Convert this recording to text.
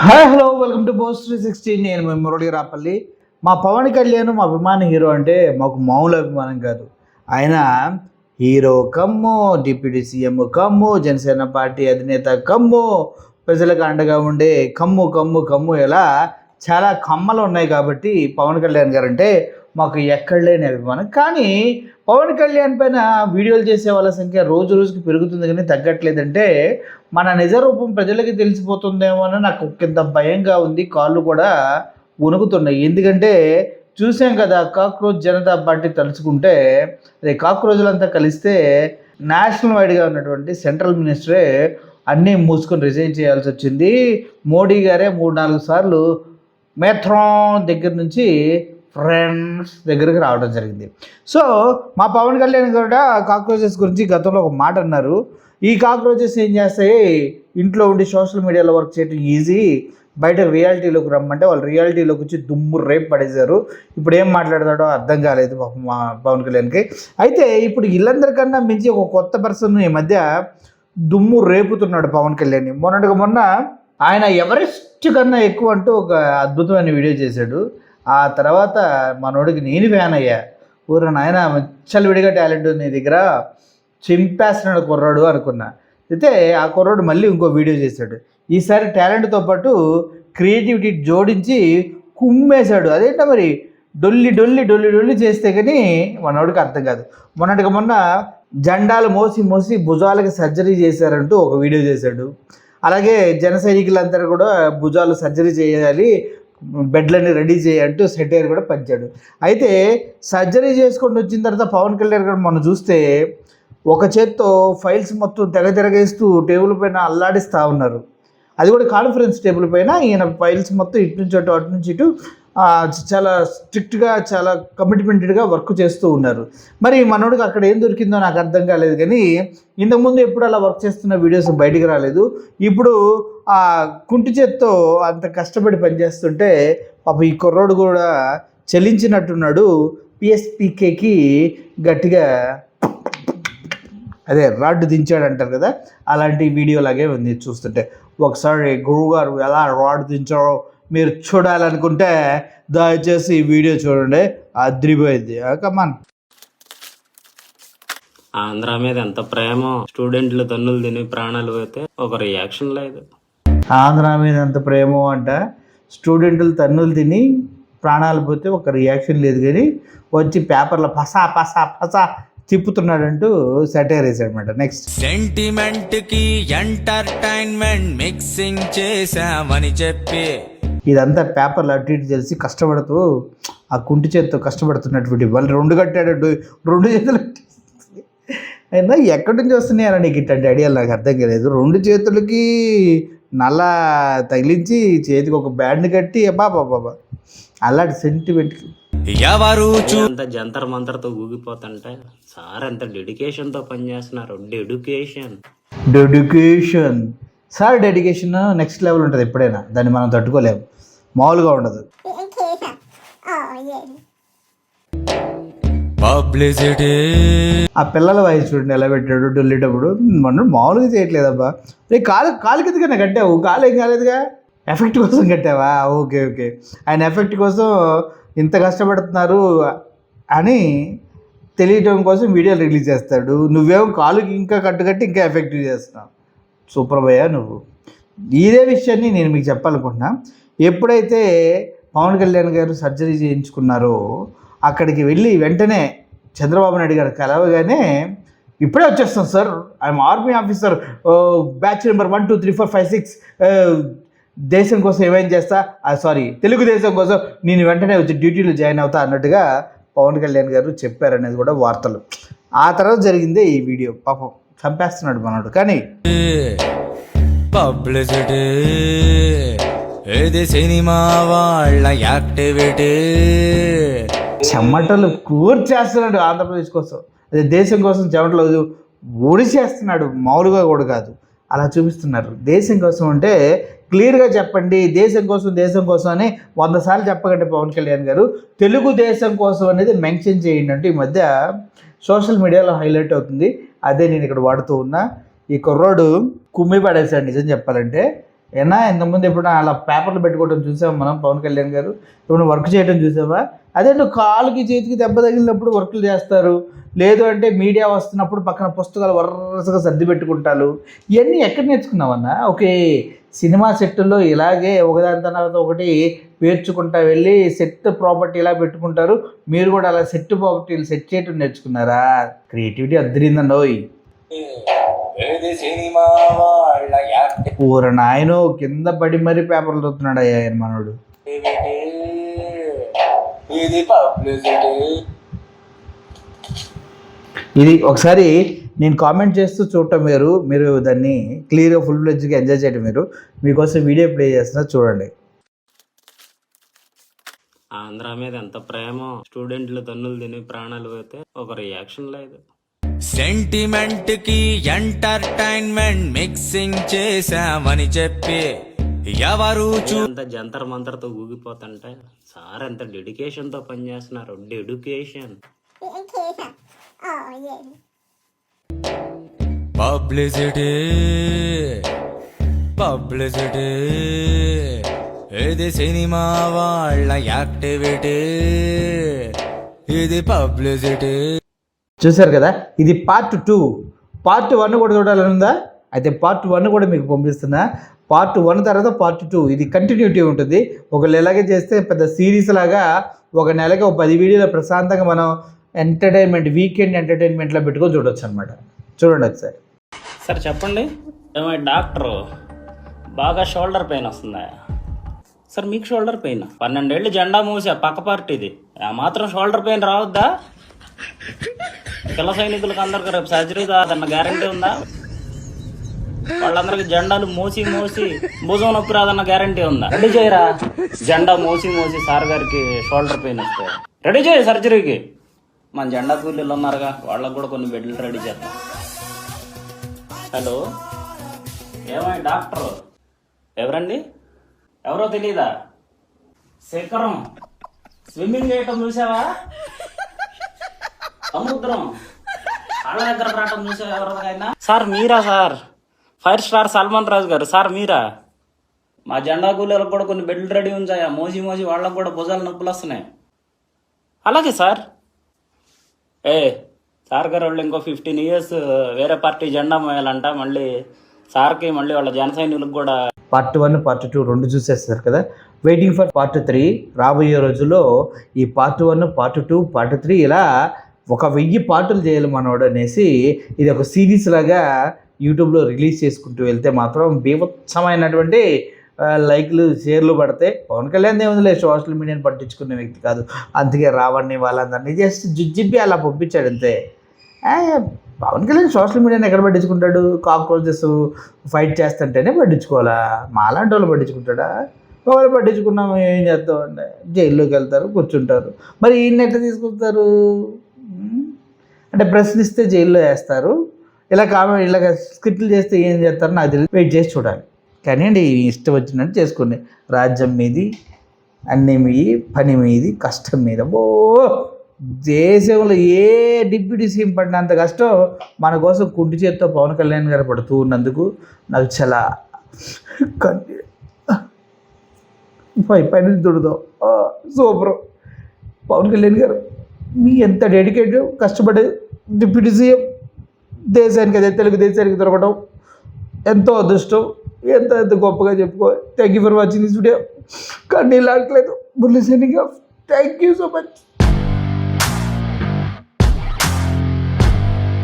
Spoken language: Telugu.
Hi hello welcome to post 360. నేను మీ మురళి రాపల్లి. మా పవన్ కళ్యాణ్ మా అభిమాన హీరో అంటే మాకు మామూలు అభిమానం కాదు. ఆయన హీరో కమ్ము, డిప్యూటీ సీఎం కమ్ము, జనసేన పార్టీ అధినేత కమ్ము, ప్రజలకు అండగా ఉండే కమ్ము కమ్ము కమ్ము ఇలా చాలా కమ్మలు ఉన్నాయి. కాబట్టి పవన్ కళ్యాణ్ గారు అంటే మాకు ఎక్కడ లేని అభిమానం. కానీ పవన్ కళ్యాణ్ పైన వీడియోలు చేసే వాళ్ళ సంఖ్య రోజు రోజుకి పెరుగుతుంది కానీ తగ్గట్లేదంటే మన నిజరూపం ప్రజలకి తెలిసిపోతుందేమో అని నాకు కింద భయంగా ఉంది. కాళ్ళు కూడా వణుకుతున్నాయి. ఎందుకంటే చూసాం కదా, కాక్రోచ్ జనతా పార్టీ తలుచుకుంటే అదే కాక్రోజులంతా కలిస్తే నేషనల్ వైడ్గా ఉన్నటువంటి సెంట్రల్ మినిస్టరే అన్నీ మూసుకొని రిజైన్ చేయాల్సి వచ్చింది. మోడీ గారే 3-4 సార్లు మెట్రాన్ దగ్గర నుంచి ఫ్రెండ్స్ దగ్గరికి రావడం జరిగింది. సో మా పవన్ కళ్యాణ్ కూడా కాక్రోచెస్ గురించి గతంలో ఒక మాట అన్నారు. ఈ కాక్రోచెస్ ఏం చేస్తాయి, ఇంట్లో ఉండి సోషల్ మీడియాలో వర్క్ చేయడం ఈజీ, బయట రియాలిటీలోకి రమ్మంటే వాళ్ళు రియాలిటీలోకి వచ్చి దుమ్ము రేపు పడేశారు. ఇప్పుడు ఏం మాట్లాడతాడో అర్థం కాలేదు మా పవన్ కళ్యాణ్కి. అయితే ఇప్పుడు వీళ్ళందరికన్నా మించి ఒక కొత్త పర్సన్ ఈ మధ్య దుమ్ము రేపుతున్నాడు పవన్ కళ్యాణ్. మొన్న ఆయన ఎవరెస్ట్ కన్నా ఎక్కువ అంటూ ఒక అద్భుతమైన వీడియో చేశాడు. ఆ తర్వాత మనోడికి నేను ఫ్యాన్ అయ్యా. ఊరు నాయన విడిగా టాలెంట్ ఉంది నీ దగ్గర, చింపేస్తున్నాడు కుర్రాడు అనుకున్నా. అయితే ఆ కుర్రాడు మళ్ళీ ఇంకో వీడియో చేశాడు. ఈసారి టాలెంట్తో పాటు క్రియేటివిటీ జోడించి కుమ్మేశాడు. అదేంటో మరి డొల్లి డొల్లి డొల్లి డొల్లి చేస్తే కానీ మనోడికి అర్థం కాదు. మొన్న జెండాలు మోసి భుజాలకి సర్జరీ చేశారంటూ ఒక వీడియో చేశాడు. అలాగే జన సైనికులందరూ కూడా భుజాలు సర్జరీ చేయాలి, బెడ్లన్నీ రెడీ చేయంటూ సెటైర్ కూడా పంచాడు. అయితే సర్జరీ చేసుకొని వచ్చిన తర్వాత పవన్ కళ్యాణ్ గారు మనం చూస్తే ఒక చేత్తో ఫైల్స్ మొత్తం తిరగేస్తూ టేబుల్ పైన అల్లాడిస్తూ ఉన్నారు. అది కూడా కాన్ఫరెన్స్ టేబుల్ పైన ఈయన ఫైల్స్ మొత్తం ఇటు నుంచి అటు నుంచి ఇటు చాలా స్ట్రిక్ట్గా చాలా కమిట్మెంటెడ్గా వర్క్ చేస్తూ ఉన్నారు. మరి మనోడికి అక్కడ ఏం దొరికిందో నాకు అర్థం కాలేదు. కానీ ఇంతకుముందు ఎప్పుడు అలా వర్క్ చేస్తున్న వీడియోస్ బయటికి రాలేదు. ఇప్పుడు ఆ కుంటి చేత్తో అంత కష్టపడి పనిచేస్తుంటే పాప ఈ కుర్రోడు కూడా చలించినట్టున్నాడు. పిఎస్పీకేకి గట్టిగా అదే రాడ్డు దించాడు అంటారు కదా, అలాంటి వీడియో లాగే ఉంది చూస్తుంటే. ఒకసారి గురువు గారు ఎలా రాడ్డు దించారో మీరు చూడాలనుకుంటే దయచేసి ఈ వీడియో చూడండి, అద్రిపోయింది. కమాన్. ఆంధ్ర మీద ఎంత ప్రేమ, స్టూడెంట్లు తన్నులు తిని ప్రాణాలు పోతే ఒక రియాక్షన్ లేదు. ఆంధ్ర మీద ఎంత ప్రేమో అంట, స్టూడెంట్లు తన్నులు తిని ప్రాణాలు పోతే ఒక రియాక్షన్ లేదు. కానీ వచ్చి పేపర్లో పసా పసా పసా తిప్పుతున్నాడంటూ సెటైర్ వేసాడనమాట. నెక్స్ట్ సెంటిమెంట్ కి ఎంటర్టైన్మెంట్ మిక్సింగ్ చేసామని చెప్పి ఇదంతా పేపర్లు అటు ఇటు తెలిసి కష్టపడుతూ ఆ కుంటి చేతితో కష్టపడుతున్నటువంటి వాళ్ళు 2 కట్టాడు, 2 చేతులు అయినా ఎక్కడి నుంచి వస్తున్నాయని నీకు ఇట్లాంటి ఐడియాలు నాకు అర్థం కాలేదు. 2 చేతులకి నల్ల తగిలించి చేతికి ఒక బ్యాండ్ కట్టి బాబా అలాంటి సెంటిమెంట్కి ఎవరు అంత జంతర్ మంతర్తో ఊగిపోతుంటే సార్ ఎంత డెడికేషన్తో పనిచేస్తున్నారు. Dedication sir, dedication next level ఉంటుంది. ఎప్పుడైనా దాన్ని మనం తట్టుకోలేము, మామూలుగా ఉండదు. పబ్లిసిటీ ఆ పిల్లల వయసు చూడండి ఎలా పెట్టాడు డొల్లేటప్పుడు. మనం మామూలుగా చేయట్లేదబ్బా. రే కాలు కిందకన్నా కట్టావు, కాలు ఏం కాలేదుగా, ఎఫెక్ట్ కోసం కట్టావా? ఓకే ఆయన ఎఫెక్ట్ కోసం ఇంత కష్టపడుతున్నారు అని తెలియటం కోసం వీడియోలు రిలీజ్ చేస్తాడు. నువ్వేమో కాలుకి ఇంకా కట్టుకట్టి ఇంకా ఎఫెక్టివ్ చేస్తున్నావు. సూపర్ భయ్యా నువ్వు. ఇదే విషయాన్ని నేను మీకు చెప్పాలనుకుంటున్నా. ఎప్పుడైతే పవన్ కళ్యాణ్ గారు సర్జరీ చేయించుకున్నారో అక్కడికి వెళ్ళి వెంటనే చంద్రబాబు నాయుడు గారు కలవగానే ఇప్పుడే వచ్చేస్తాం sir, I'm army officer, batch number 1 2 3 4 5 6, దేశం కోసం ఏమేం చేస్తా, తెలుగుదేశం కోసం నేను వెంటనే వచ్చి డ్యూటీలో జాయిన్ అవుతా అన్నట్టుగా పవన్ కళ్యాణ్ గారు చెప్పారనేది కూడా వార్తలు. ఆ తర్వాత జరిగిందే ఈ వీడియో. పాపం చంపేస్తున్నాడు మనోడు. కానీ పబ్లిసిటీ ఇది సినిమా వాళ్ళ యాక్టివిటీ. చెమటలు కూర్చేస్తున్నాడు ఆంధ్రప్రదేశ్ కోసం, అదే దేశం కోసం చెమటలు ఒడిచేస్తున్నాడు. మామూలుగా కూడా కాదు, అలా చూపిస్తున్నారు. దేశం కోసం అంటే క్లియర్గా చెప్పండి, దేశం కోసం అని 100 సార్లు చెప్పకండి పవన్ కళ్యాణ్ గారు. తెలుగుదేశం కోసం అనేది మెన్షన్ చేయండి అంటూ ఈ మధ్య సోషల్ మీడియాలో హైలైట్ అవుతుంది. అదే నేను ఇక్కడ వాడుతూ ఉన్నా. ఈ కుర్రోడు కుమ్మి పడేశాడు నిజం చెప్పాలంటే. ఏనా ఇంతకుముందు ఎప్పుడు అలా పేపర్లు పెట్టుకోవడం చూసామా మనం పవన్ కళ్యాణ్ గారు? ఇప్పుడు వర్క్ చేయడం చూసామా? అదే నువ్వు కాలుకి చేతికి దెబ్బ తగిలినప్పుడు వర్కులు చేస్తారు, లేదు అంటే మీడియా వస్తున్నప్పుడు పక్కన పుస్తకాలు వరుసగా సర్ది పెట్టుకుంటారు. ఇవన్నీ ఎక్కడ నేర్చుకున్నావన్నా? ఓకే, సినిమా సెట్టుల్లో ఇలాగే ఒకదాని తర్వాత ఒకటి పేర్చుకుంటా వెళ్ళి సెట్ ప్రాపర్టీ ఇలా పెట్టుకుంటారు. మీరు కూడా అలా సెట్ ప్రాపర్టీలు సెట్ చేయటం నేర్చుకున్నారా? క్రియేటివిటీ అద్దరిందండోయ్. ఊర నాయనో, కింద పడి మరీ పేపర్లు చదువుతున్నాడు అయ్యా ఆయన మనోడు. ఇది ఒకసారి నేను కామెంట్ చేస్తూ చూడటం మీరు దాన్ని క్లియర్గా ఫుల్ ఫ్లెడ్జ్గా ఎంజాయ్ చేయడం మీకోసం వీడియో ప్లే చేస్తున్నా చూడండి. ఆంధ్ర మీద ఎంత ప్రేమో, స్టూడెంట్లు తన్నులు తిని ప్రాణాలు పోతే ఒక రియాక్షన్ లేదు. సెంటిమెంట్ కి ఎంటర్టైన్మెంట్ మిక్సింగ్ చేశామని చెప్పి ఎవరు అంత జంతర్ మంతర్తో ఊగిపోతుంటే సార్ ఎంత డెడికేషన్ తో పనిచేస్తున్నారు. డెడికేషన్. పబ్లిసిటీ పబ్లిసిటీ ఇది సినిమా వాళ్ళ యాక్టివిటీ, ఇది పబ్లిసిటీ. చూసారు కదా, ఇది పార్ట్ 2. పార్ట్ 1 కూడా చూడాలని ఉందా? అయితే పార్ట్ 1 కూడా మీకు పంపిస్తున్నా. పార్ట్ 1 తర్వాత పార్ట్ 2, ఇది కంటిన్యూటీ ఉంటుంది. ఒకళ్ళు ఎలాగే చేస్తే పెద్ద సిరీస్ లాగా ఒక నెలకి 10 వీడియోలు ప్రశాంతంగా మనం ఎంటర్టైన్మెంట్, వీకెండ్ ఎంటర్టైన్మెంట్లో పెట్టుకొని చూడవచ్చు అనమాట. చూడండి ఒకసారి. సార్ చెప్పండి, ఏమై డాక్టర్ బాగా షోల్డర్ పెయిన్ వస్తుందా? సార్ మీకు షోల్డర్ పెయిన్ 12 ఏళ్ళు జెండా మూసా పక్క పార్టీది, ఆ మాత్రం షోల్డర్ పెయిన్ రావద్దా? పిల్ల సైనికులకు అందరికి రేపు సర్జరీ అన్న గ్యారంటీ ఉందా? వాళ్ళందరికి జెండాలు మోసి భుజం నొప్పి రాదన్న గ్యారంటీ ఉందా? రెడీ చేయరా, జెండా మోసి సార్ గారికి షోల్డర్ పెయిన్ వస్తే రెడీ చేయి సర్జరీకి. మన జెండా కూలీలు ఉన్నారుగా, వాళ్ళకు కూడా కొన్ని బెడ్లు రెడీ చేద్దాం. హలో, ఏమై డాక్టర్? ఎవరండి? ఎవరో తెలీదా? శేఖరం స్విమ్మింగ్ చేయటం చూసావా? సముద్రం వాళ్ళ దగ్గర రావటం చూసావా ఎవరికైనా? సార్ మీరా? సార్ 5 స్టార్ సల్మాన్ రాజు గారు సార్ మీరా? మా జెండా కూలీలకు కూడా కొన్ని బెడ్లు రెడీ ఉంచాయా, మోసి వాళ్ళకు కూడా భుజాలు నొప్పులు వస్తున్నాయి. అలాగే సార్. సార్ గారు వాళ్ళు ఇంకో 15 years వేరే పార్టీ జెండా మోయాలంట. మళ్ళీ సార్కి మళ్ళీ వాళ్ళ జన సైనికులకు కూడా పార్ట్ 1 పార్ట్ 2 రెండు చూసేస్తారు కదా. Waiting for part 3. రాబోయే రోజుల్లో ఈ పార్ట్ 1 పార్ట్ 2 పార్ట్ 3 ఇలా 1000 పార్టులు చేయాలి మనోడు అనేసి ఇది ఒక సిరీస్ లాగా యూట్యూబ్లో రిలీజ్ చేసుకుంటూ వెళ్తే మాత్రం బీభత్సమైనటువంటి లైక్లు షేర్లు పడితే. పవన్ కళ్యాణ్ ఏముందిలే, సోషల్ మీడియాని పట్టించుకునే వ్యక్తి కాదు, అందుకే రావణ్ణి వాళ్ళందరినీ జస్ట్ జుజ్జిబ్బి అలా పంపించాడు అంతే. పవన్ కళ్యాణ్ సోషల్ మీడియాని ఎక్కడ పట్టించుకుంటాడు? Cockroaches fight చేస్తుంటేనే పట్టించుకోవాలా? మాలాంటి వాళ్ళు పట్టించుకుంటాడా? వాళ్ళు పట్టించుకున్నాము ఏం చేస్తామంటే జైల్లోకి వెళ్తారు, కూర్చుంటారు. మరి ఈయన ఎట్లా తీసుకొస్తారు అంటే ప్రశ్నిస్తే జైల్లో వేస్తారు, ఇలా ఇలాగ స్క్రిప్ట్లు చేస్తే ఏం చేస్తారో నాకు తెలియదు. వెయిట్ చేసి చూడాలి. కానీ అండి ఇష్టం వచ్చినట్టు చేసుకుని రాజ్యం మీది, అన్ని మీది, పని మీది, కష్టం మీద. దేశంలో ఏ డిప్యూటీ సీఎం పడినంత కష్టం మన కోసం కుంటి చేత్తో పవన్ కళ్యాణ్ గారు పడుతూ ఉన్నందుకు నాకు చాలా పైన దుడుదాం. సూపర్ పవన్ కళ్యాణ్ గారు, మీ ఎంత డెడికేటెడ్ కష్టపడే డిప్యూటీ సీఎం. దేశానికి అదే తెలుగు దేశానికి దొరకడం ఎంతో అదృష్టం. ఎంత గొప్పగా చెప్పుకో. Thank you for watching this video. కానీ లాగట్లేదు. Murali signing off. Thank you so much.